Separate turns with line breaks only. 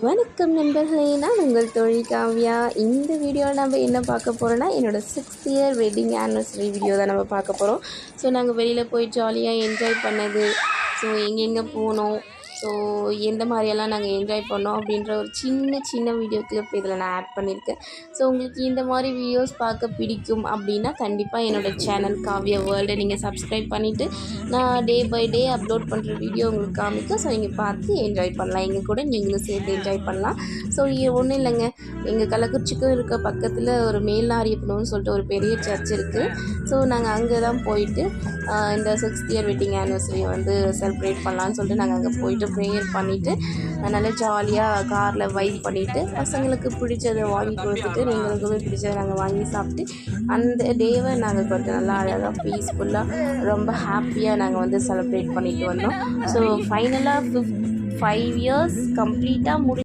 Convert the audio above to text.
வணக்கம் நண்பர்களே, நான் உங்கள் தோழி காவ்யா. இந்த வீடியோவில் நம்ம என்ன பார்க்க போகிறோன்னா, என்னோடய 6th year wedding anniversary video தான் நம்ம பார்க்க போகிறோம். ஸோ நாங்கள் வெளியில் போய் ஜாலியாக என்ஜாய் பண்ணது, ஸோ எங்கெங்கே போனோம், ஸோ எந்த மாதிரியெல்லாம் நாங்கள் என்ஜாய் பண்ணோம் அப்படின்ற ஒரு சின்ன வீடியோ கிளிப் இதில் நான் ஆட் பண்ணியிருக்கேன். ஸோ உங்களுக்கு இந்த மாதிரி வீடியோஸ் பார்க்க பிடிக்கும் அப்படின்னா கண்டிப்பாக என்னோடய சேனல் காவ்யா வேர்ல்டை நீங்கள் சப்ஸ்கிரைப் பண்ணிவிட்டு நான் டே பை டே அப்லோட் பண்ணுற வீடியோ உங்களுக்கு காமிக்கும். ஸோ நீங்கள் பார்த்து என்ஜாய் பண்ணலாம், எங்கள் கூட நீங்களும் சேர்த்து என்ஜாய் பண்ணலாம். ஸோ ஒன்றும் இல்லைங்க, எங்கள் கள்ளக்குறிச்சிக்கும் இருக்க பக்கத்தில் ஒரு மேல்நாரியப்பனூர்னு சொல்லிட்டு ஒரு பெரிய சர்ச் இருக்குது. ஸோ நாங்கள் அங்கே தான் போயிட்டு இந்த 6th இயர் வெட்டிங் ஆனிவர்சரியை வந்து செலிப்ரேட் பண்ணலான்னு சொல்லிட்டு நாங்கள் அங்கே போயிட்டு ப்ரேயர் பண்ணிவிட்டு நல்லா ஜாலியாக காரில் வைப் பண்ணிவிட்டு பசங்களுக்கு பிடிச்சதை வாங்கி கொடுத்துட்டு எங்களுக்குமே பிடிச்சதை நாங்கள் வாங்கி சாப்பிட்டு அந்த டேவை நாங்கள் கொஞ்சம் நல்லா அழகாக பீஸ்ஃபுல்லாக ரொம்ப ஹாப்பியாக நாங்கள் வந்து செலிப்ரேட் பண்ணிட்டு வந்தோம். ஸோ ஃபைனலாக 5 இயர்ஸ் கம்ப்ளீட்டாக